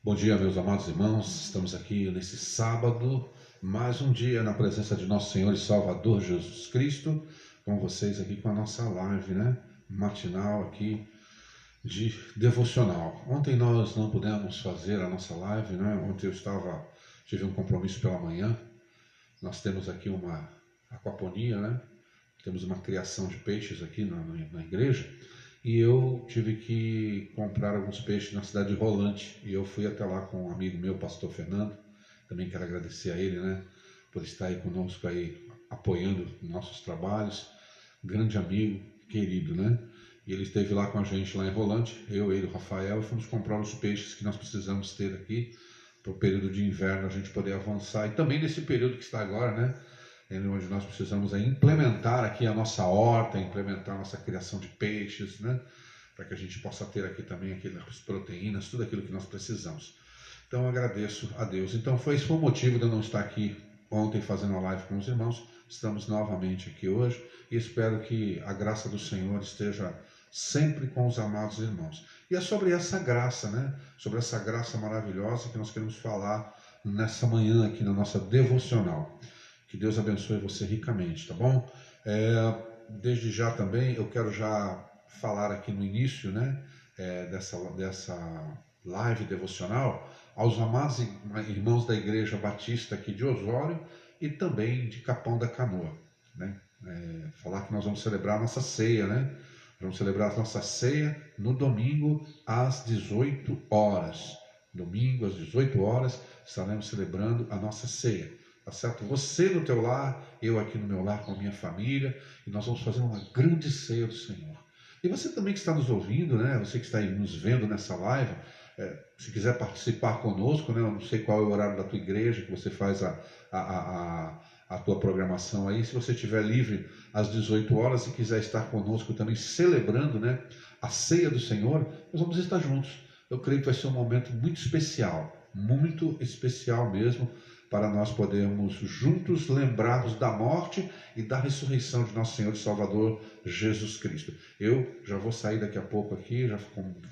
Bom dia, meus amados irmãos. Estamos aqui nesse sábado, mais um dia na presença de nosso Senhor e Salvador Jesus Cristo, com vocês aqui com a nossa live, matinal aqui de devocional. Ontem nós não pudemos fazer a nossa live, Ontem tive um compromisso pela manhã. Nós temos aqui uma aquaponia, Temos uma criação de peixes aqui na igreja. E eu tive que comprar alguns peixes na cidade de Rolante. E eu fui até lá com um amigo meu, pastor Fernando. Também quero agradecer a ele, por estar aí conosco aí, apoiando nossos trabalhos. Grande amigo, querido, E ele esteve lá com a gente lá em Rolante. Eu, ele, o Rafael, e fomos comprar os peixes que nós precisamos ter aqui para o período de inverno a gente poder avançar. E também nesse período que está agora, onde nós precisamos implementar aqui a nossa horta, implementar a nossa criação de peixes, para que a gente possa ter aqui também aquelas proteínas, tudo aquilo que nós precisamos. Então eu agradeço a Deus. Então esse foi o motivo de eu não estar aqui ontem fazendo a live com os irmãos. Estamos novamente aqui hoje e espero que a graça do Senhor esteja sempre com os amados irmãos. E é sobre essa graça, sobre essa graça maravilhosa que nós queremos falar nessa manhã aqui na nossa devocional. Que Deus abençoe você ricamente, tá bom? Desde já também, eu quero já falar aqui no início, dessa live devocional, aos amados irmãos da Igreja Batista aqui de Osório e também de Capão da Canoa, falar que nós vamos celebrar a nossa ceia, Vamos celebrar a nossa ceia no domingo às 18 horas. Domingo às 18 horas estaremos celebrando a nossa ceia. Tá certo? Você no teu lar, eu aqui no meu lar com a minha família, e nós vamos fazer uma grande ceia do Senhor. E você também que está nos ouvindo, Você que está aí nos vendo nessa live, se quiser participar conosco, Eu não sei qual é o horário da tua igreja que você faz a tua programação aí. Se você estiver livre às 18 horas e quiser estar conosco também celebrando, a ceia do Senhor, nós vamos estar juntos. Eu creio que vai ser um momento muito especial mesmo, para nós podermos juntos lembrarmos da morte e da ressurreição de nosso Senhor e Salvador Jesus Cristo. Eu já vou sair daqui a pouco aqui, já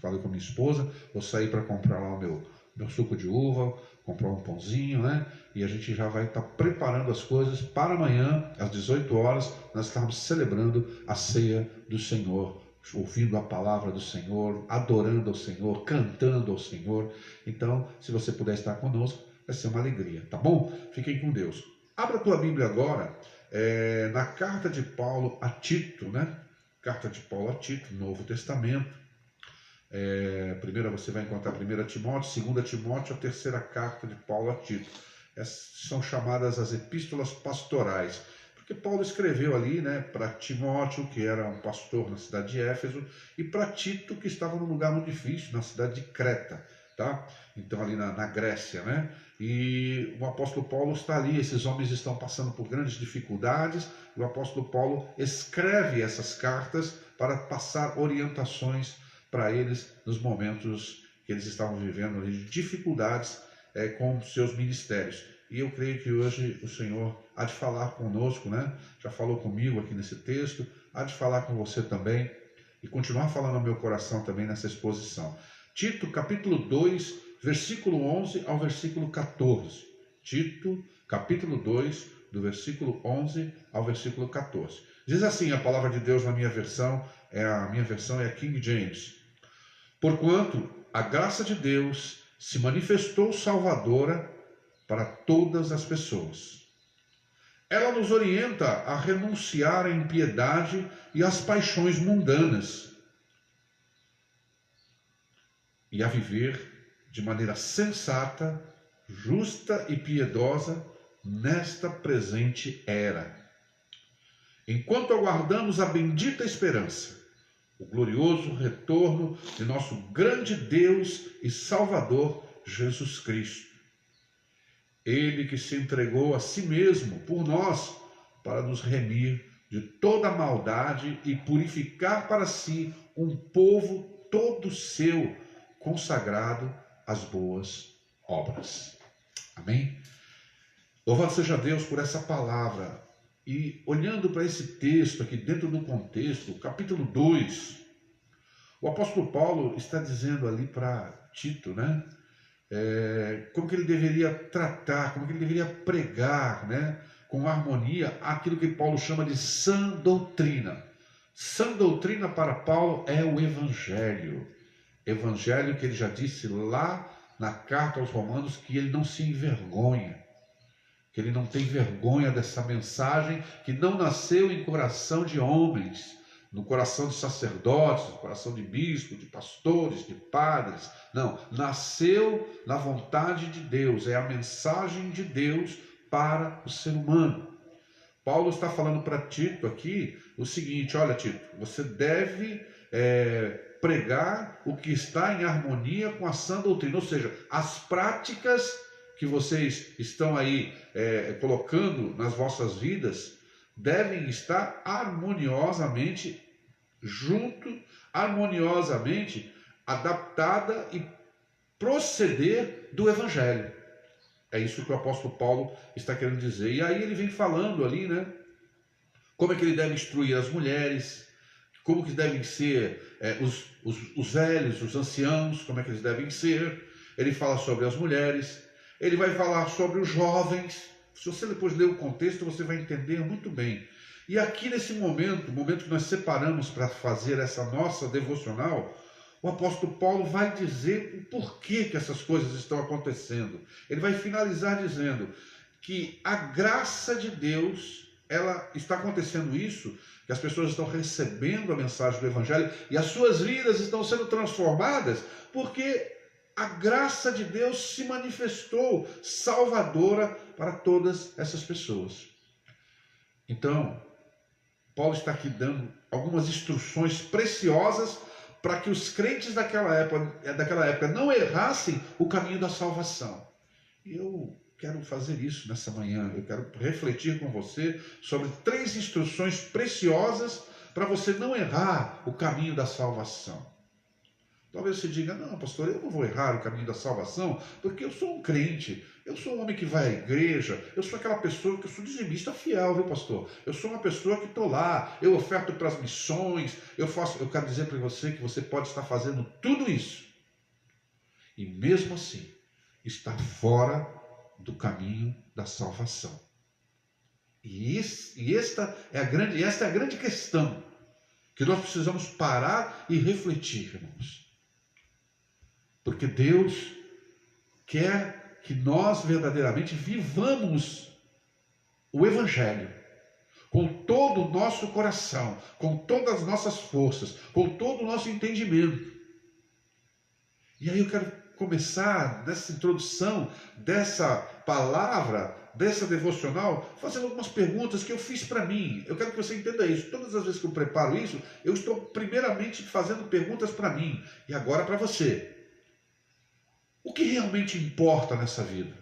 falei com a minha esposa, vou sair para comprar lá o meu suco de uva, comprar um pãozinho, E a gente já vai estar preparando as coisas para amanhã, às 18 horas, nós estarmos celebrando a ceia do Senhor, ouvindo a palavra do Senhor, adorando ao Senhor, cantando ao Senhor. Então, se você puder estar conosco, vai ser uma alegria, tá bom? Fiquem com Deus. Abra a tua Bíblia agora, na carta de Paulo a Tito, Carta de Paulo a Tito, Novo Testamento. Primeiro você vai encontrar 1 Timóteo, 2 Timóteo, a terceira carta de Paulo a Tito. Essas são chamadas as epístolas pastorais, porque Paulo escreveu ali, para Timóteo, que era um pastor na cidade de Éfeso, e para Tito, que estava num lugar muito difícil, na cidade de Creta, tá? Então ali na Grécia, E o apóstolo Paulo está ali, esses homens estão passando por grandes dificuldades, e o apóstolo Paulo escreve essas cartas para passar orientações para eles nos momentos que eles estavam vivendo ali, de dificuldades com seus ministérios. E eu creio que hoje o Senhor há de falar conosco, Já falou comigo aqui nesse texto, há de falar com você também e continuar falando no meu coração também nessa exposição. Tito, capítulo 2, versículo 11 ao versículo 14. Tito, capítulo 2, do versículo 11 ao versículo 14. Diz assim a palavra de Deus na minha versão, a minha versão é a King James. Porquanto a graça de Deus se manifestou salvadora para todas as pessoas. Ela nos orienta a renunciar à impiedade e às paixões mundanas e a viver de maneira sensata, justa e piedosa nesta presente era, enquanto aguardamos a bendita esperança, o glorioso retorno de nosso grande Deus e Salvador Jesus Cristo. Ele que se entregou a si mesmo por nós para nos remir de toda maldade e purificar para si um povo todo seu, consagrado às boas obras. Amém? Louvado seja Deus por essa palavra. E olhando para esse texto aqui dentro do contexto, capítulo 2, o apóstolo Paulo está dizendo ali para Tito, como que ele deveria tratar, como que ele deveria pregar, né, com harmonia, aquilo que Paulo chama de sã doutrina. Sã doutrina para Paulo é o Evangelho. Evangelho que ele já disse lá na carta aos Romanos que ele não se envergonha, que ele não tem vergonha dessa mensagem que não nasceu em coração de homens, no coração de sacerdotes, no coração de bispos, de pastores, de padres. Não, nasceu na vontade de Deus, é a mensagem de Deus para o ser humano. Paulo está falando para Tito aqui o seguinte: olha, Tito, você deve pregar o que está em harmonia com a sã doutrina, ou seja, as práticas que vocês estão aí colocando nas vossas vidas devem estar harmoniosamente junto, harmoniosamente adaptada e proceder do Evangelho. É isso que o apóstolo Paulo está querendo dizer. E aí ele vem falando ali, né? Como é que ele deve instruir as mulheres, como que devem ser os velhos, os anciãos, como é que eles devem ser. Ele fala sobre as mulheres, ele vai falar sobre os jovens. Se você depois ler o contexto, você vai entender muito bem. E aqui nesse momento, o momento que nós separamos para fazer essa nossa devocional, o apóstolo Paulo vai dizer o porquê que essas coisas estão acontecendo. Ele vai finalizar dizendo que a graça de Deus, ela está acontecendo isso, que as pessoas estão recebendo a mensagem do Evangelho e as suas vidas estão sendo transformadas, porque a graça de Deus se manifestou salvadora para todas essas pessoas. Então, Paulo está aqui dando algumas instruções preciosas para que os crentes daquela época não errassem o caminho da salvação. E eu quero fazer isso nessa manhã. Eu quero refletir com você sobre 3 instruções preciosas para você não errar o caminho da salvação. Talvez você diga: não, pastor, eu não vou errar o caminho da salvação, porque eu sou um crente, eu sou um homem que vai à igreja, eu sou aquela pessoa que eu sou dizimista fiel, viu, pastor? Eu sou uma pessoa que estou lá, eu oferto para as missões, eu quero dizer para você que você pode estar fazendo tudo isso, e mesmo assim, estar fora do caminho da salvação. E esta é a grande questão, que nós precisamos parar e refletir, irmãos. Porque Deus quer que nós verdadeiramente vivamos o Evangelho com todo o nosso coração, com todas as nossas forças, com todo o nosso entendimento. E aí eu quero começar nessa introdução dessa palavra, dessa devocional, fazendo algumas perguntas que eu fiz para mim. Eu quero que você entenda isso. Todas as vezes que eu preparo isso, eu estou primeiramente fazendo perguntas para mim e agora para você. O que realmente importa nessa vida?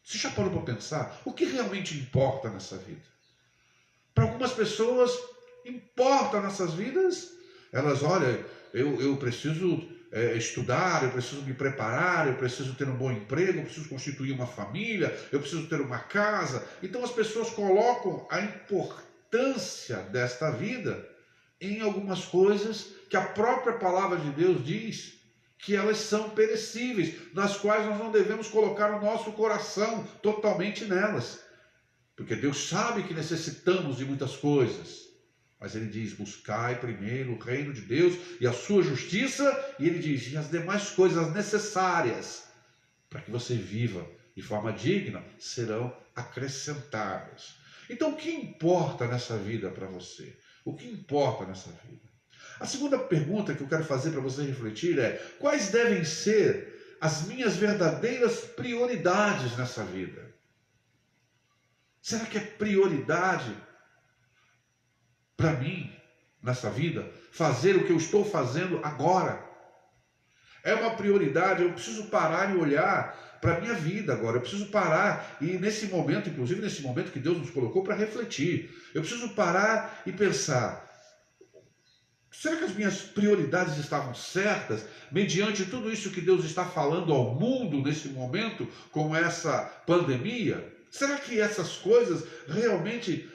Você já parou para pensar? O que realmente importa nessa vida? Para algumas pessoas, importa nessas vidas. Elas, olha, eu preciso estudar, eu preciso me preparar, eu preciso ter um bom emprego, eu preciso constituir uma família, eu preciso ter uma casa. Então as pessoas colocam a importância desta vida em algumas coisas que a própria palavra de Deus diz que elas são perecíveis, nas quais nós não devemos colocar o nosso coração totalmente nelas. Porque Deus sabe que necessitamos de muitas coisas. Mas Ele diz: buscai primeiro o reino de Deus e a sua justiça. E Ele diz: e as demais coisas necessárias para que você viva de forma digna serão acrescentadas. Então o que importa nessa vida para você? O que importa nessa vida? A segunda pergunta que eu quero fazer para você refletir é: quais devem ser as minhas verdadeiras prioridades nessa vida? Será que é prioridade para mim, nessa vida, fazer o que eu estou fazendo agora? É uma prioridade, eu preciso parar e olhar para a minha vida agora, eu preciso parar e nesse momento, inclusive nesse momento que Deus nos colocou para refletir, eu preciso parar e pensar: será que as minhas prioridades estavam certas, mediante tudo isso que Deus está falando ao mundo nesse momento, com essa pandemia? Será que essas coisas realmente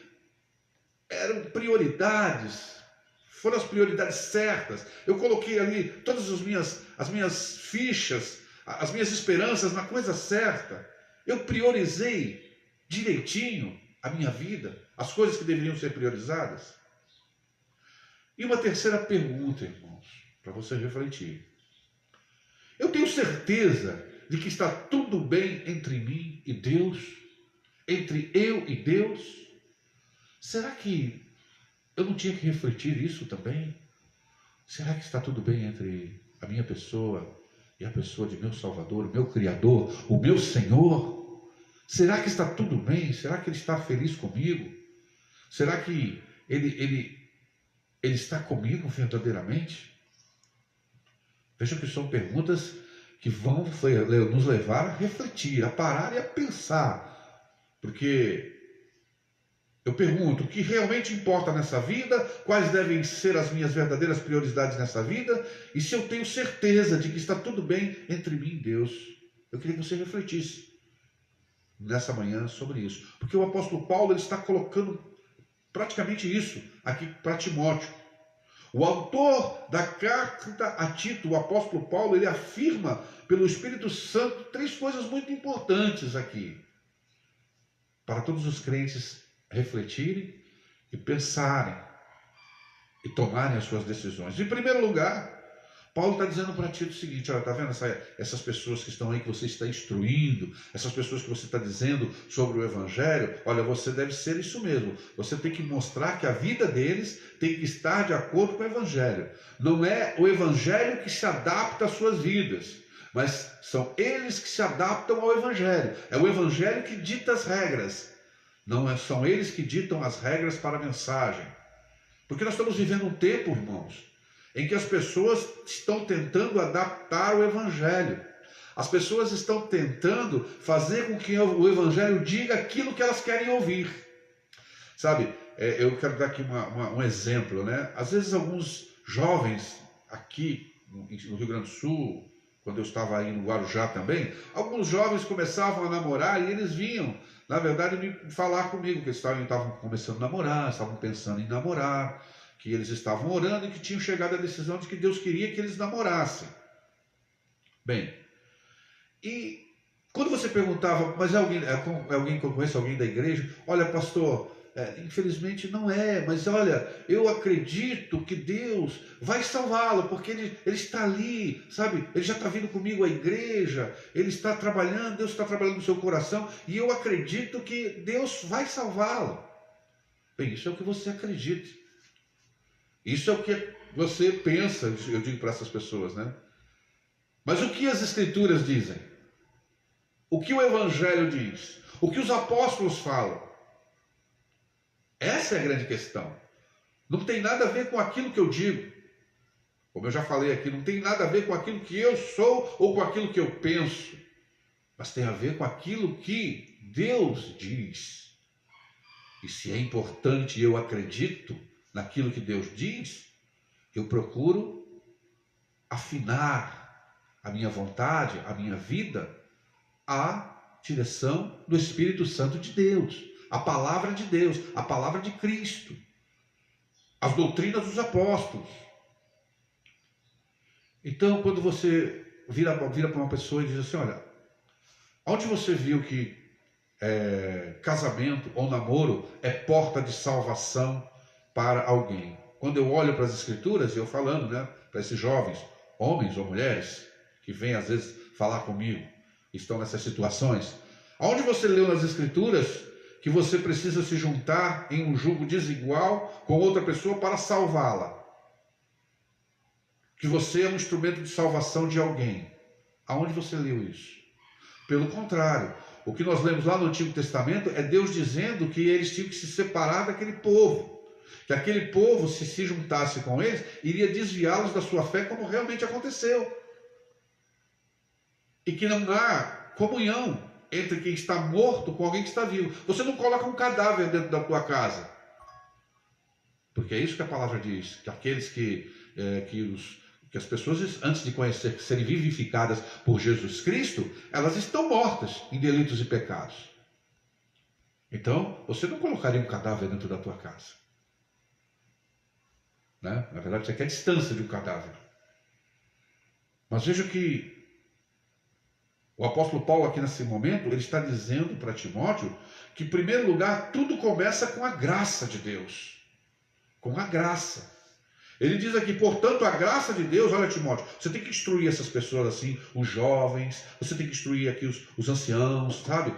eram prioridades? Foram as prioridades certas? Eu coloquei ali todas as minhas fichas as minhas esperanças na coisa certa? Eu priorizei direitinho a minha vida, as coisas que deveriam ser priorizadas? E uma terceira pergunta, irmãos, para você refletir. Eu tenho certeza de que está tudo bem entre mim e Deus? Entre eu e Deus? Será que eu não tinha que refletir isso também? Será que está tudo bem entre a minha pessoa e a pessoa de meu Salvador, o meu Criador, o meu Senhor? Será que está tudo bem? Será que Ele está feliz comigo? Será que Ele está comigo verdadeiramente? Veja que são perguntas que vão nos levar a refletir, a parar e a pensar. Porque eu pergunto, o que realmente importa nessa vida? Quais devem ser as minhas verdadeiras prioridades nessa vida? E se eu tenho certeza de que está tudo bem entre mim e Deus? Eu queria que você refletisse nessa manhã sobre isso. Porque o apóstolo Paulo ele está colocando praticamente isso aqui para Timóteo. O autor da carta a Tito, o apóstolo Paulo, ele afirma pelo Espírito Santo 3 coisas muito importantes aqui, para todos os crentes refletirem e pensarem e tomarem as suas decisões. Em primeiro lugar, Paulo está dizendo para Tito o seguinte: olha, está vendo essas pessoas que estão aí, que você está instruindo, essas pessoas que você está dizendo sobre o Evangelho, olha, você deve ser isso mesmo. Você tem que mostrar que a vida deles tem que estar de acordo com o Evangelho. Não é o Evangelho que se adapta às suas vidas, mas são eles que se adaptam ao Evangelho. É o Evangelho que dita as regras. Não são eles que ditam as regras para a mensagem. Porque nós estamos vivendo um tempo, irmãos, em que as pessoas estão tentando adaptar o Evangelho. As pessoas estão tentando fazer com que o Evangelho diga aquilo que elas querem ouvir. Sabe, eu quero dar aqui um exemplo, né? Às vezes alguns jovens aqui no Rio Grande do Sul, quando eu estava aí no Guarujá também, alguns jovens começavam a namorar e eles vinham, na verdade, me falar comigo, que eles estavam começando a namorar, estavam pensando em namorar, que eles estavam orando e que tinham chegado à decisão de que Deus queria que eles namorassem. Bem, e quando você perguntava, mas é alguém que eu conheço, alguém da igreja? Olha, pastor, infelizmente não é, mas olha, eu acredito que Deus vai salvá-lo, porque ele está ali, sabe? Ele já está vindo comigo à igreja, ele está trabalhando, Deus está trabalhando no seu coração, e eu acredito que Deus vai salvá-lo. Bem, isso é o que você acredita. Isso é o que você pensa, eu digo para essas pessoas, né? Mas o que as Escrituras dizem? O que o Evangelho diz? O que os apóstolos falam? Essa é a grande questão. Não tem nada a ver com aquilo que eu digo. Como eu já falei aqui, não tem nada a ver com aquilo que eu sou ou com aquilo que eu penso. Mas tem a ver com aquilo que Deus diz. E se é importante e eu acredito naquilo que Deus diz, eu procuro afinar a minha vontade, a minha vida, à direção do Espírito Santo de Deus, a palavra de Deus, a palavra de Cristo, as doutrinas dos apóstolos. Então, quando você vira para uma pessoa e diz assim: olha, onde você viu que casamento ou namoro é porta de salvação para alguém? Quando eu olho para as Escrituras, eu falando, né, para esses jovens, homens ou mulheres, que vêm às vezes falar comigo, estão nessas situações, aonde você leu nas Escrituras que você precisa se juntar em um jugo desigual com outra pessoa para salvá-la? Que você é um instrumento de salvação de alguém? Aonde você leu isso? Pelo contrário, o que nós lemos lá no Antigo Testamento é Deus dizendo que eles tinham que se separar daquele povo. Que aquele povo, se juntasse com eles, iria desviá-los da sua fé, como realmente aconteceu. E que não há comunhão entre quem está morto com alguém que está vivo. Você não coloca um cadáver dentro da tua casa. Porque é isso que a palavra diz, que aqueles que as pessoas, antes de conhecer, serem vivificadas por Jesus Cristo, elas estão mortas em delitos e pecados. Então, você não colocaria um cadáver dentro da tua casa. Né? Na verdade, você quer distância de um cadáver. Mas veja que O apóstolo Paulo aqui nesse momento, ele está dizendo para Timóteo que, em primeiro lugar, tudo começa com a graça de Deus. Com a graça. Ele diz aqui, portanto, a graça de Deus, olha Timóteo, você tem que instruir essas pessoas assim, os jovens, você tem que instruir aqui os anciãos, sabe?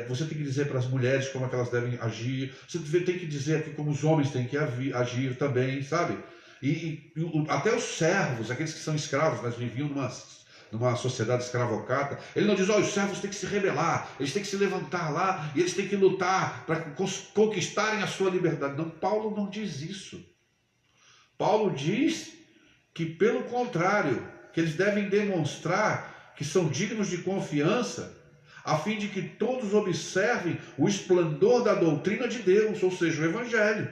Você tem que dizer para as mulheres como é que elas devem agir, você tem que dizer aqui como os homens têm que agir também, sabe? Até os servos, aqueles que são escravos, mas viviam numa sociedade escravocrata, ele não diz, os servos têm que se rebelar, eles têm que se levantar lá, e eles têm que lutar para conquistarem a sua liberdade. Não, Paulo não diz isso. Paulo diz que, pelo contrário, que eles devem demonstrar que são dignos de confiança, a fim de que todos observem o esplendor da doutrina de Deus, ou seja, o Evangelho,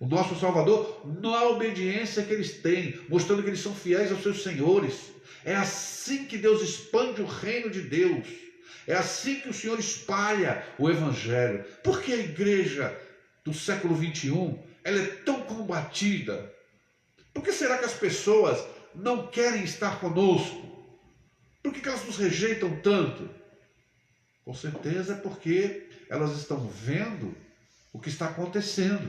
o nosso Salvador, na obediência que eles têm, mostrando que eles são fiéis aos seus senhores. É assim que Deus expande o reino de Deus. É assim que o Senhor espalha o Evangelho. Por que a igreja do século XXI ela é tão combatida? Por que será que as pessoas não querem estar conosco? Por que elas nos rejeitam tanto? Com certeza é porque elas estão vendo o que está acontecendo.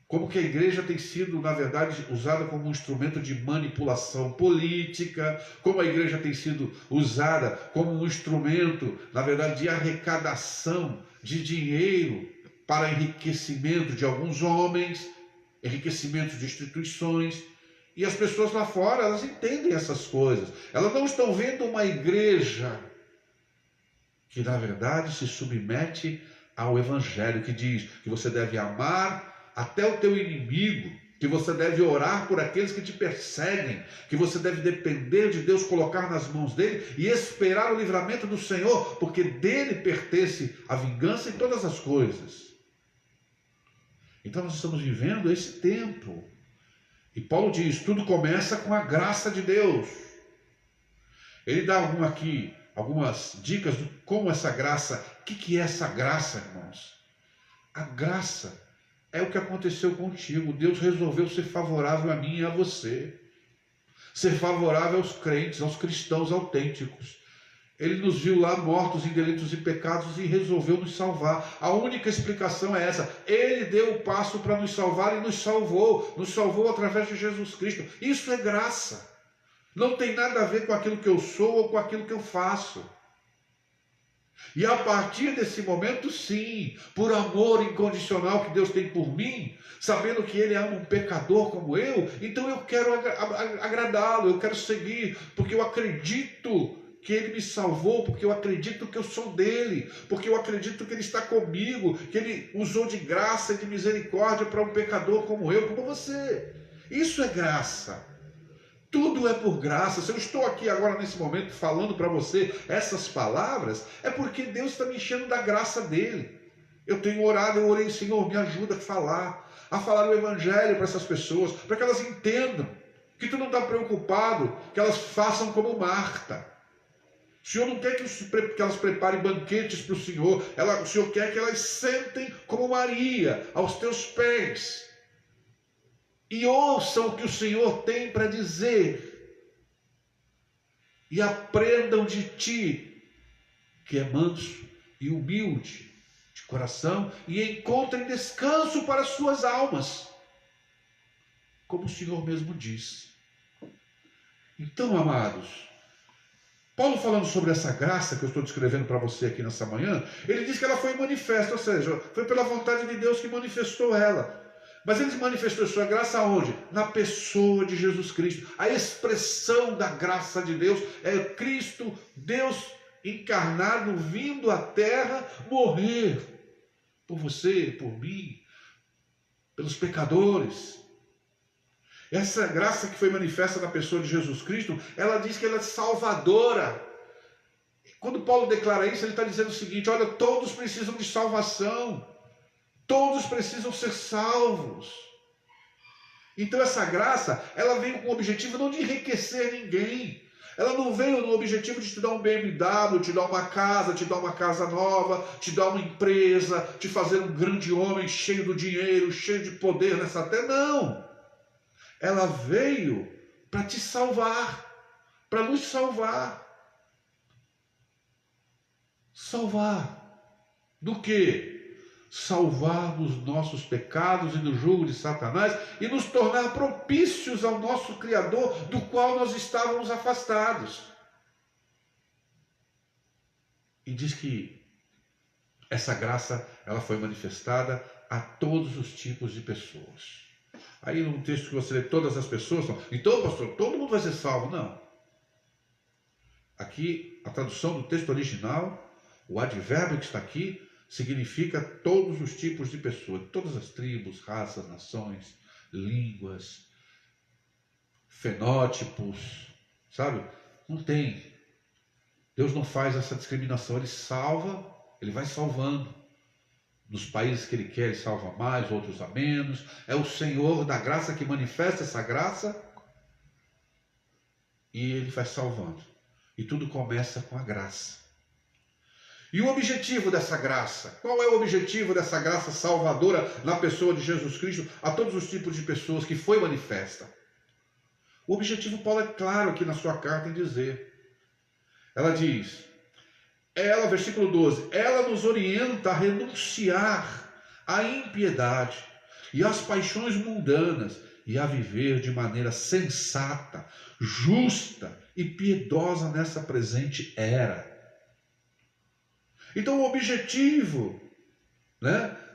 Como que a igreja tem sido, na verdade, usada como um instrumento de manipulação política, como a igreja tem sido usada como um instrumento, na verdade, de arrecadação de dinheiro para enriquecimento de alguns homens, enriquecimento de instituições, e as pessoas lá fora, elas entendem essas coisas. Elas não estão vendo uma igreja que, na verdade, se submete ao Evangelho, que diz que você deve amar até o teu inimigo, que você deve orar por aqueles que te perseguem, que você deve depender de Deus, colocar nas mãos dele e esperar o livramento do Senhor, porque dele pertence a vingança e todas as coisas. Então nós estamos vivendo esse tempo. E Paulo diz, tudo começa com a graça de Deus. Ele dá algumas dicas de como essa graça, o que é essa graça, irmãos? A graça é o que aconteceu contigo. Deus resolveu ser favorável a mim e a você. Ser favorável aos crentes, aos cristãos autênticos. Ele nos viu lá mortos em delitos e pecados e resolveu nos salvar. A única explicação é essa. Ele deu o passo para nos salvar e nos salvou através de Jesus Cristo. Isso é graça. Não tem nada a ver com aquilo que eu sou ou com aquilo que eu faço. E a partir desse momento, sim, por amor incondicional que Deus tem por mim, sabendo que Ele ama um pecador como eu, então eu quero agradá-lo, eu quero seguir, porque eu acredito que Ele me salvou, porque eu acredito que eu sou dele, porque eu acredito que Ele está comigo, que Ele usou de graça e de misericórdia para um pecador como eu, como você. Isso é graça. Tudo é por graça. Se eu estou aqui agora nesse momento falando para você essas palavras, é porque Deus está me enchendo da graça dele. Eu tenho orado, eu orei, Senhor, me ajuda a falar o Evangelho para essas pessoas, para que elas entendam que tu não está preocupado que elas façam como Marta. O Senhor não quer que elas preparem banquetes para o Senhor. O Senhor quer que elas sentem como Maria, aos teus pés. E ouçam o que o Senhor tem para dizer. E aprendam de ti, que é manso e humilde de coração, e encontrem descanso para as suas almas. Como o Senhor mesmo disse. Então, amados, Paulo falando sobre essa graça que eu estou descrevendo para você aqui nessa manhã, ele diz que ela foi manifesta, ou seja, foi pela vontade de Deus que manifestou ela. Mas ele manifestou sua graça aonde? Na pessoa de Jesus Cristo. A expressão da graça de Deus é Cristo, Deus encarnado, vindo à terra, morrer por você, por mim, pelos pecadores. Essa graça que foi manifesta na pessoa de Jesus Cristo, ela diz que ela é salvadora. Quando Paulo declara isso, ele está dizendo o seguinte, olha, todos precisam de salvação. Todos precisam ser salvos. Então essa graça, ela veio com o objetivo não de enriquecer ninguém. Ela não veio no objetivo de te dar um BMW, te dar uma casa nova, te dar uma empresa, te fazer um grande homem cheio do dinheiro, cheio de poder nessa terra. Não. Ela veio para te salvar, para nos salvar. Salvar. Do quê? Salvar dos nossos pecados e do jugo de Satanás e nos tornar propícios ao nosso Criador, do qual nós estávamos afastados. E diz que essa graça, ela foi manifestada a todos os tipos de pessoas. Aí no texto que você lê, todas as pessoas, então pastor, todo mundo vai ser salvo. Não. Aqui, a tradução do texto original, o advérbio que está aqui, significa todos os tipos de pessoas, todas as tribos, raças, nações, línguas, fenótipos, sabe? Não tem. Deus não faz essa discriminação, Ele salva, Ele vai salvando. Nos países que Ele quer, Ele salva mais, outros a menos. É o Senhor da graça que manifesta essa graça e Ele vai salvando. E tudo começa com a graça. E o objetivo dessa graça? Qual é o objetivo dessa graça salvadora na pessoa de Jesus Cristo a todos os tipos de pessoas que foi manifesta? O objetivo, Paulo é claro aqui na sua carta em dizer. Ela diz, versículo 12, ela nos orienta a renunciar à impiedade e às paixões mundanas e a viver de maneira sensata, justa e piedosa nessa presente era. Então o objetivo,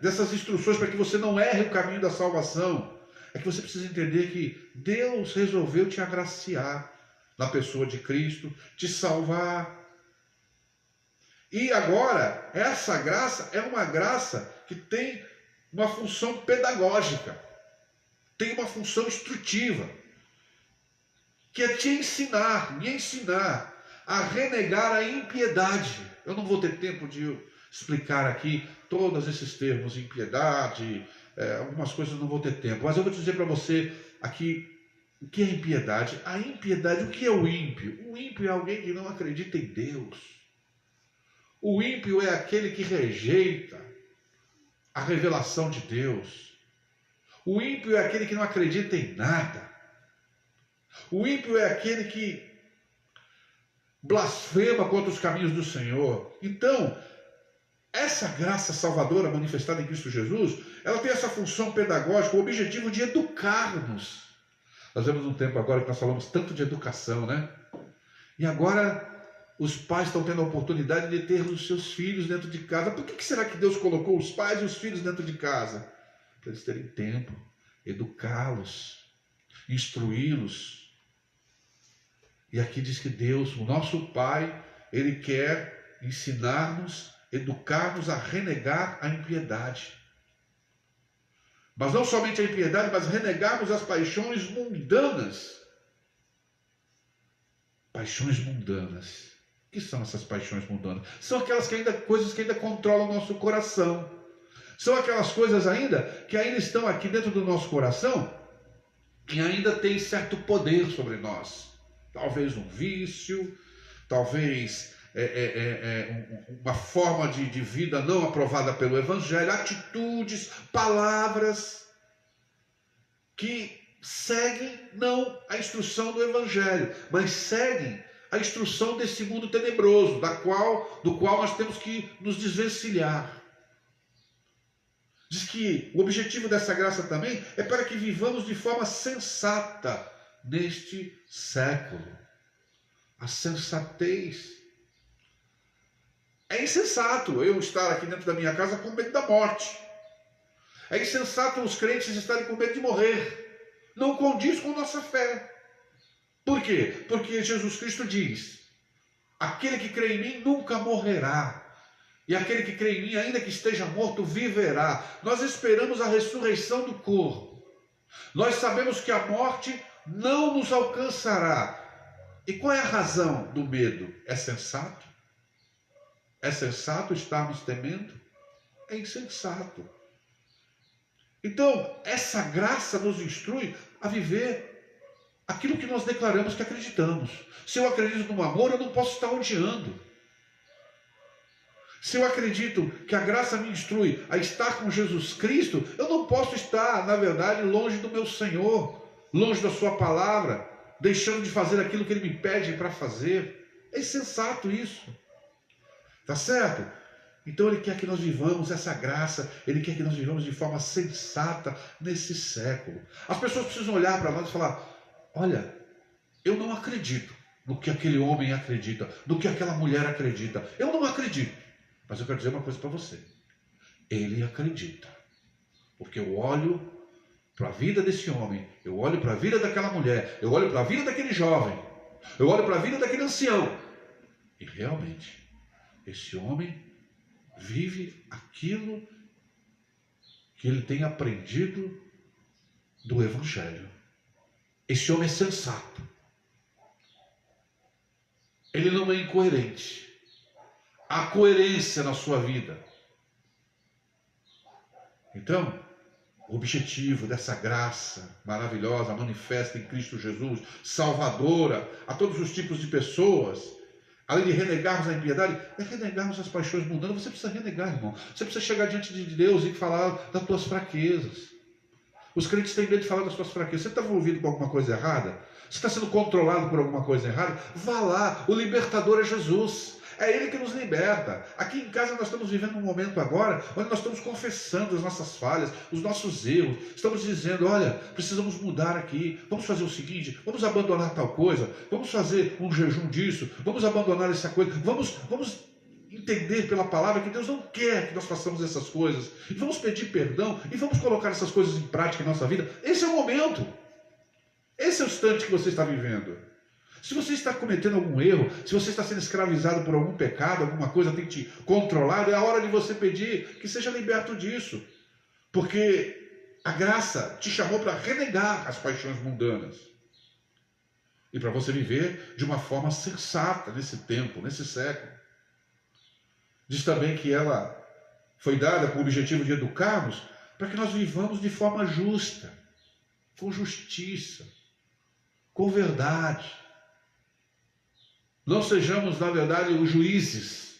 dessas instruções para que você não erre o caminho da salvação é que você precisa entender que Deus resolveu te agraciar na pessoa de Cristo, te salvar. E agora, essa graça é uma graça que tem uma função pedagógica, tem uma função instrutiva, que é te ensinar, me ensinar a renegar a impiedade. Eu não vou ter tempo de explicar aqui todos esses termos, impiedade, algumas coisas eu não vou ter tempo, mas eu vou dizer para você aqui o que é impiedade. A impiedade, o que é o ímpio? O ímpio é alguém que não acredita em Deus. O ímpio é aquele que rejeita a revelação de Deus. O ímpio é aquele que não acredita em nada. O ímpio é aquele que blasfema contra os caminhos do Senhor. Então, essa graça salvadora manifestada em Cristo Jesus, ela tem essa função pedagógica, o objetivo de educar-nos. Nós vemos um tempo agora que nós falamos tanto de educação, E agora os pais estão tendo a oportunidade de ter os seus filhos dentro de casa. Por que será que Deus colocou os pais e os filhos dentro de casa? Para eles terem tempo, educá-los, instruí-los. E aqui diz que Deus, o nosso Pai, Ele quer ensinar-nos, educar-nos a renegar a impiedade. Mas não somente a impiedade, mas renegarmos as paixões mundanas. Paixões mundanas. O que são essas paixões mundanas? São aquelas coisas que ainda controlam o nosso coração. São aquelas coisas que ainda estão aqui dentro do nosso coração, que ainda têm certo poder sobre nós. Talvez um vício, talvez uma forma de vida não aprovada pelo Evangelho, atitudes, palavras que seguem não a instrução do Evangelho, mas seguem a instrução desse mundo tenebroso, do qual nós temos que nos desvencilhar. Diz que o objetivo dessa graça também é para que vivamos de forma sensata neste século. A sensatez. É insensato eu estar aqui dentro da minha casa com medo da morte. É insensato os crentes estarem com medo de morrer. Não condiz com nossa fé. Por quê? Porque Jesus Cristo diz: aquele que crê em mim nunca morrerá. E aquele que crê em mim, ainda que esteja morto, viverá. Nós esperamos a ressurreição do corpo. Nós sabemos que a morte não nos alcançará. E qual é a razão do medo? É sensato? É sensato estarmos temendo? É insensato. Então, essa graça nos instrui a viver aquilo que nós declaramos que acreditamos. Se eu acredito no amor, eu não posso estar odiando. Se eu acredito que a graça me instrui a estar com Jesus Cristo, eu não posso estar, na verdade, longe do meu Senhor, longe da sua palavra, deixando de fazer aquilo que Ele me pede para fazer. É insensato isso. Tá certo? Então Ele quer que nós vivamos essa graça, Ele quer que nós vivamos de forma sensata nesse século. As pessoas precisam olhar para nós e falar: olha, eu não acredito no que aquele homem acredita, no que aquela mulher acredita. Eu não acredito. Mas eu quero dizer uma coisa para você. Ele acredita. Porque eu olho para a vida desse homem, eu olho para a vida daquela mulher, eu olho para a vida daquele jovem, eu olho para a vida daquele ancião. E realmente, esse homem vive aquilo que ele tem aprendido do Evangelho. Esse homem é sensato. Ele não é incoerente. Há coerência na sua vida. Então, o objetivo dessa graça maravilhosa, manifesta em Cristo Jesus, salvadora a todos os tipos de pessoas, além de renegarmos a impiedade, é renegarmos as paixões mundanas. Você precisa renegar, irmão. Você precisa chegar diante de Deus e falar das tuas fraquezas. Os crentes têm medo de falar das suas fraquezas. Você está envolvido com alguma coisa errada? Você está sendo controlado por alguma coisa errada? Vá lá. O libertador é Jesus. É Ele que nos liberta. Aqui em casa nós estamos vivendo um momento agora onde nós estamos confessando as nossas falhas, os nossos erros. Estamos dizendo: olha, precisamos mudar aqui. Vamos fazer o seguinte, vamos abandonar tal coisa. Vamos fazer um jejum disso. Vamos abandonar essa coisa. Vamos entender pela palavra que Deus não quer que nós façamos essas coisas. E vamos pedir perdão e vamos colocar essas coisas em prática em nossa vida. Esse é o momento. Esse é o instante que você está vivendo. Se você está cometendo algum erro, se você está sendo escravizado por algum pecado, alguma coisa tem te controlado, é a hora de você pedir que seja liberto disso. Porque a graça te chamou para renegar as paixões mundanas. E para você viver de uma forma sensata nesse tempo, nesse século. Diz também que ela foi dada com o objetivo de educarmos para que nós vivamos de forma justa, com justiça, com verdade. Não sejamos, na verdade, os juízes,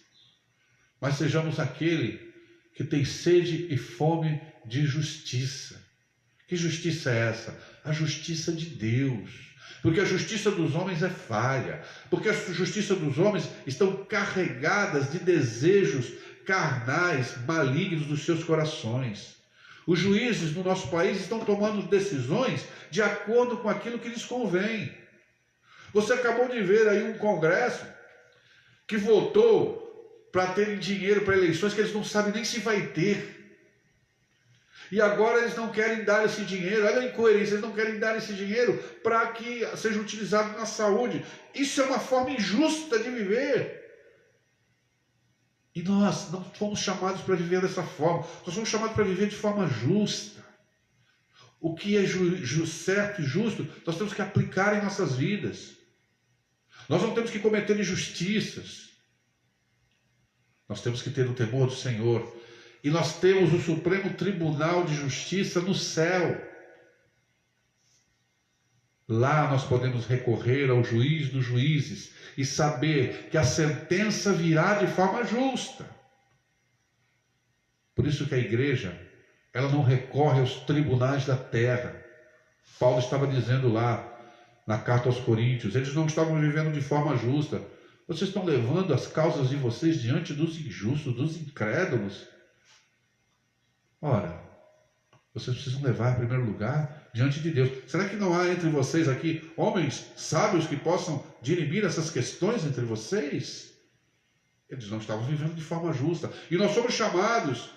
mas sejamos aquele que tem sede e fome de justiça. Que justiça é essa? A justiça de Deus. Porque a justiça dos homens é falha. Porque a justiça dos homens estão carregadas de desejos carnais, malignos dos seus corações. Os juízes no nosso país estão tomando decisões de acordo com aquilo que lhes convém. Você acabou de ver aí um congresso que votou para terem dinheiro para eleições que eles não sabem nem se vai ter. E agora eles não querem dar esse dinheiro, olha a incoerência, eles não querem dar esse dinheiro para que seja utilizado na saúde. Isso é uma forma injusta de viver. E nós não fomos chamados para viver dessa forma, nós fomos chamados para viver de forma justa. O que é certo e justo, nós temos que aplicar em nossas vidas. Nós não temos que cometer injustiças. Nós temos que ter o temor do Senhor. E nós temos o Supremo Tribunal de Justiça no céu. Lá nós podemos recorrer ao juiz dos juízes e saber que a sentença virá de forma justa. Por isso que a igreja, ela não recorre aos tribunais da terra. Paulo estava dizendo lá, na carta aos Coríntios, eles não estavam vivendo de forma justa. Vocês estão levando as causas de vocês diante dos injustos, dos incrédulos. Ora, vocês precisam levar em primeiro lugar diante de Deus. Será que não há entre vocês aqui homens sábios que possam dirimir essas questões entre vocês? Eles não estavam vivendo de forma justa. E nós somos chamados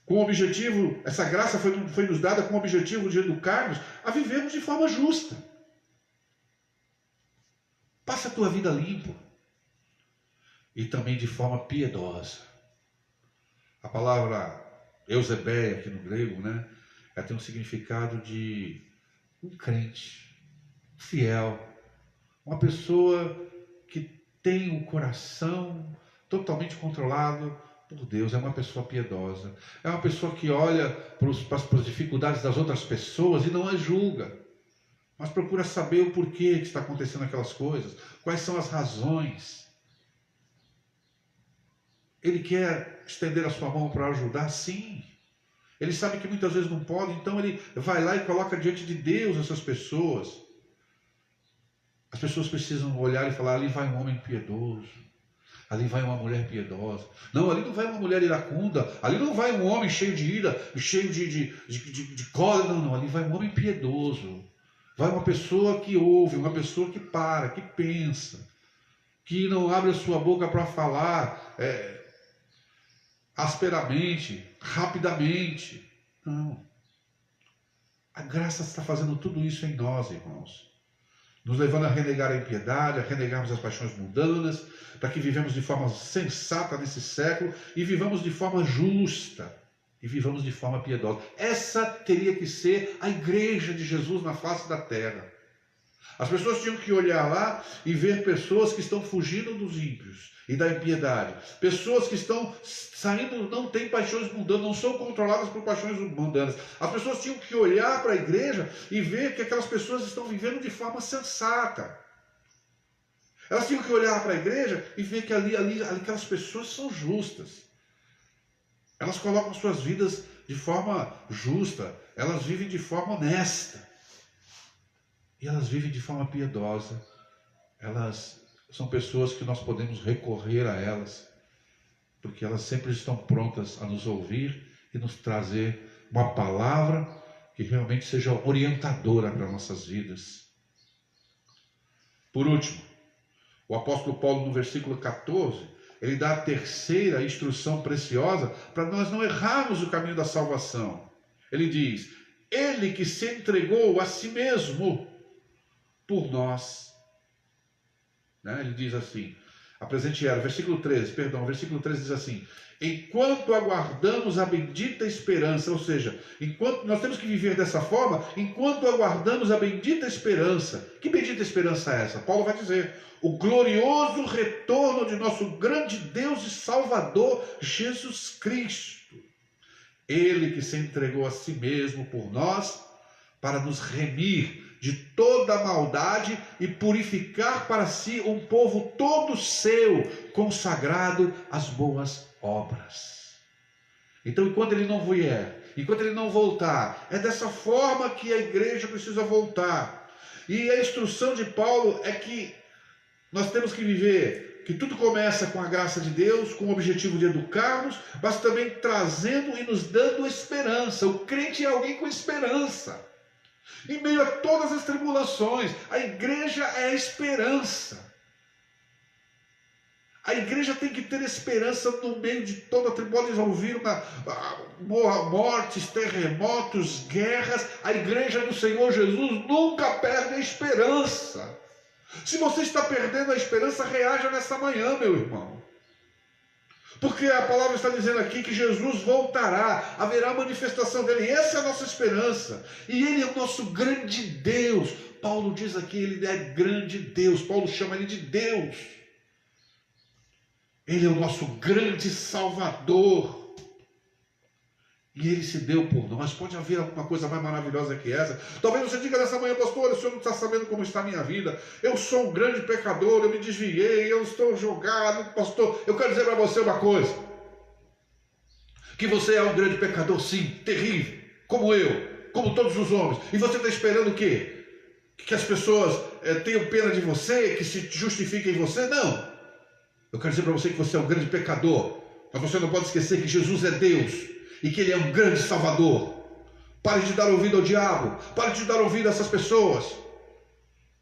com o objetivo, essa graça foi nos dada com o objetivo de educarmos a vivermos de forma justa. Passa a tua vida limpo. E também de forma piedosa. A palavra Eusebeia, aqui no grego, né? Ela tem um significado de um crente, fiel, uma pessoa que tem o coração totalmente controlado por Deus, é uma pessoa piedosa, é uma pessoa que olha para as dificuldades das outras pessoas e não as julga, mas procura saber o porquê que está acontecendo aquelas coisas, quais são as razões. Ele quer estender a sua mão para ajudar? Sim. Ele sabe que muitas vezes não pode, então ele vai lá e coloca diante de Deus essas pessoas. As pessoas precisam olhar e falar, ali vai um homem piedoso, ali vai uma mulher piedosa. Não, ali não vai uma mulher iracunda. Ali não vai um homem cheio de ira, cheio de cólera. Não, não. Ali vai um homem piedoso. Vai uma pessoa que ouve, uma pessoa que para, que pensa, que não abre a sua boca para falar asperamente, rapidamente. Não. A graça está fazendo tudo isso em nós, irmãos. Nos levando a renegar a impiedade, a renegarmos as paixões mundanas, para que vivamos de forma sensata nesse século e vivamos de forma justa e vivamos de forma piedosa. Essa teria que ser a igreja de Jesus na face da terra. As pessoas tinham que olhar lá e ver pessoas que estão fugindo dos ímpios e da impiedade. Pessoas que estão saindo, não têm paixões mundanas, não são controladas por paixões mundanas. As pessoas tinham que olhar para a igreja e ver que aquelas pessoas estão vivendo de forma sensata. Elas tinham que olhar para a igreja e ver que ali aquelas pessoas são justas. Elas colocam suas vidas de forma justa, elas vivem de forma honesta. E elas vivem de forma piedosa. Elas são pessoas que nós podemos recorrer a elas, porque elas sempre estão prontas a nos ouvir e nos trazer uma palavra que realmente seja orientadora para nossas vidas. Por último, o apóstolo Paulo, no versículo 14, ele dá a terceira instrução preciosa para nós não errarmos o caminho da salvação. Ele diz: ele que se entregou a si mesmo por nós. Ele diz assim, a presente era, versículo 13 diz assim: enquanto aguardamos a bendita esperança, ou seja, enquanto nós temos que viver dessa forma, enquanto aguardamos a bendita esperança. Que bendita esperança é essa? Paulo vai dizer: o glorioso retorno de nosso grande Deus e Salvador, Jesus Cristo. Ele que se entregou a si mesmo por nós, para nos remir de toda a maldade e purificar para si um povo todo seu, consagrado às boas obras. Então, enquanto ele não vier, enquanto ele não voltar, é dessa forma que a igreja precisa voltar. E a instrução de Paulo é que nós temos que viver, que tudo começa com a graça de Deus, com o objetivo de educarmos, mas também trazendo e nos dando esperança. O crente é alguém com esperança. Em meio a todas as tribulações, a igreja é a esperança. A igreja tem que ter esperança no meio de toda a tribulação. Pode ouvir mortes, terremotos, guerras. A igreja do Senhor Jesus nunca perde a esperança. Se você está perdendo a esperança, reaja nessa manhã, meu irmão. Porque a palavra está dizendo aqui que Jesus voltará, haverá manifestação dele. Essa é a nossa esperança. E ele é o nosso grande Deus. Paulo diz aqui, ele é grande Deus. Paulo chama ele de Deus. Ele é o nosso grande Salvador. E ele se deu por nós. Pode haver alguma coisa mais maravilhosa que essa? Talvez você diga nessa manhã: pastor, o senhor não está sabendo como está a minha vida. Eu sou um grande pecador, eu me desviei, eu estou jogado. Pastor, eu quero dizer para você uma coisa: que você é um grande pecador, sim, terrível, como eu, como todos os homens. E você está esperando o quê? Que as pessoas tenham pena de você, que se justifiquem em você? Não. Eu quero dizer para você que você é um grande pecador, mas você não pode esquecer que Jesus é Deus e que ele é um grande Salvador. Pare de dar ouvido ao diabo, pare de dar ouvido a essas pessoas.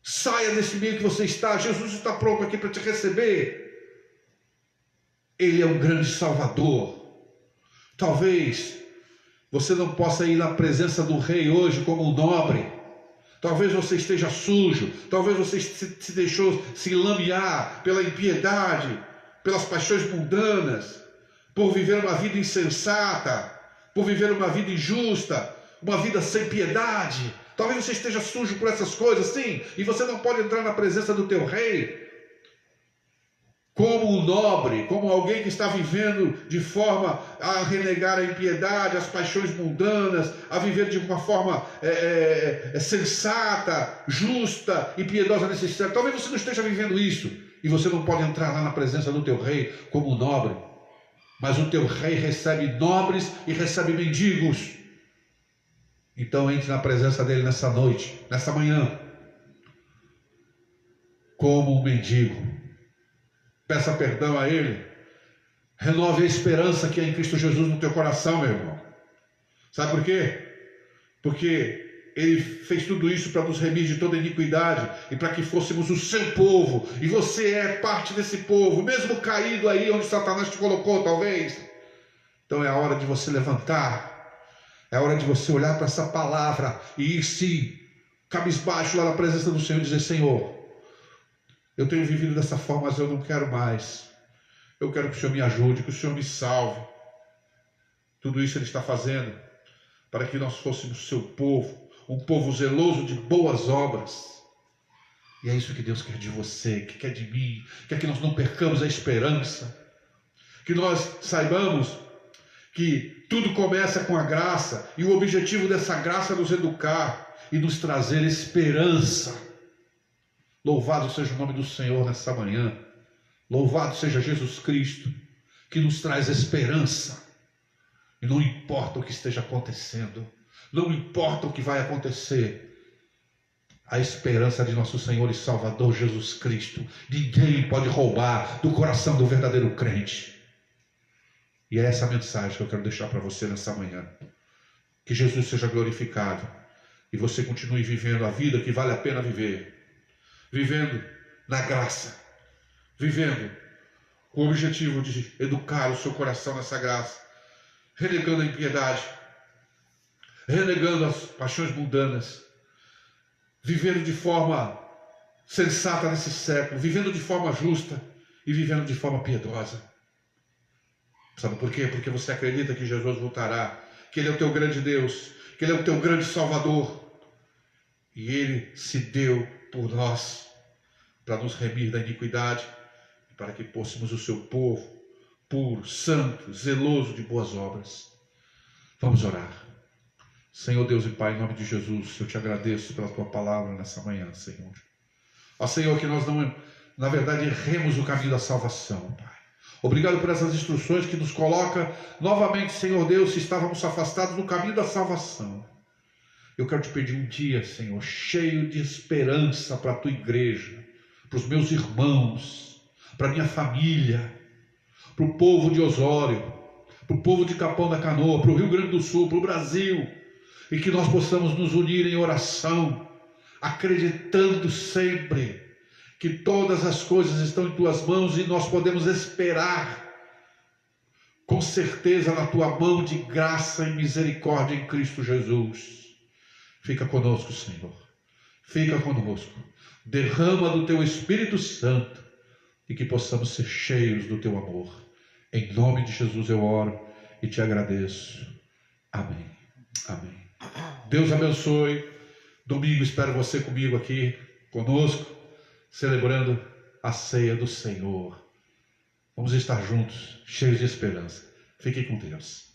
Saia desse meio que você está. Jesus está pronto aqui para te receber. Ele é um grande Salvador. Talvez você não possa ir na presença do rei hoje como um nobre. Talvez você esteja sujo, talvez você se deixou se lamear pela impiedade, pelas paixões mundanas, por viver uma vida insensata, por viver uma vida injusta, uma vida sem piedade. Talvez você esteja sujo por essas coisas, sim, e você não pode entrar na presença do teu rei como um nobre, como alguém que está vivendo de forma a renegar a impiedade, as paixões mundanas, a viver de uma forma sensata, justa e piedosa nesse século. Talvez você não esteja vivendo isso, e você não pode entrar lá na presença do teu rei como um nobre. Mas o teu rei recebe nobres e recebe mendigos. Então entre na presença dele nessa noite, nessa manhã, como um mendigo. Peça perdão a Ele. Renove a esperança que é em Cristo Jesus no teu coração, meu irmão. Sabe por quê? Porque Ele fez tudo isso para nos remir de toda iniquidade e para que fôssemos o seu povo. E você é parte desse povo, mesmo caído aí onde Satanás te colocou, talvez. Então é a hora de você levantar. É a hora de você olhar para essa palavra e ir sim, cabisbaixo lá na presença do Senhor e dizer: Senhor, eu tenho vivido dessa forma, mas eu não quero mais. Eu quero que o Senhor me ajude, que o Senhor me salve. Tudo isso Ele está fazendo para que nós fôssemos seu povo, um povo zeloso de boas obras. E é isso que Deus quer de você, que quer de mim, quer que nós não percamos a esperança, que nós saibamos que tudo começa com a graça, e o objetivo dessa graça é nos educar e nos trazer esperança. Louvado seja o nome do Senhor nessa manhã. Louvado seja Jesus Cristo, que nos traz esperança. E não importa o que esteja acontecendo, não importa o que vai acontecer, a esperança de nosso Senhor e Salvador Jesus Cristo, ninguém pode roubar do coração do verdadeiro crente. E é essa mensagem que eu quero deixar para você nessa manhã. Que Jesus seja glorificado e você continue vivendo a vida que vale a pena viver. Vivendo na graça. Vivendo com o objetivo de educar o seu coração nessa graça. Renegando a impiedade. Renegando as paixões mundanas. Vivendo de forma sensata nesse século. Vivendo de forma justa e vivendo de forma piedosa. Sabe por quê? Porque você acredita que Jesus voltará, que Ele é o teu grande Deus, que Ele é o teu grande Salvador. E Ele se deu por nós, para nos remir da iniquidade, e para que fôssemos o seu povo, puro, santo, zeloso de boas obras. Vamos orar. Senhor Deus e Pai, em nome de Jesus, eu te agradeço pela tua palavra nessa manhã, Senhor. Ó Senhor, que nós não, na verdade, erremos o caminho da salvação, Pai. Obrigado por essas instruções que nos coloca novamente, Senhor Deus, se estávamos afastados do caminho da salvação. Eu quero te pedir um dia, Senhor, cheio de esperança para a tua igreja, para os meus irmãos, para a minha família, para o povo de Osório, para o povo de Capão da Canoa, para o Rio Grande do Sul, para o Brasil, e que nós possamos nos unir em oração, acreditando sempre que todas as coisas estão em tuas mãos e nós podemos esperar com certeza na tua mão de graça e misericórdia em Cristo Jesus. Fica conosco, Senhor. Fica conosco. Derrama do teu Espírito Santo e que possamos ser cheios do teu amor. Em nome de Jesus eu oro e te agradeço. Amém. Amém. Deus abençoe. Domingo espero você comigo aqui, conosco, celebrando a ceia do Senhor. Vamos estar juntos, cheios de esperança. Fiquem com Deus.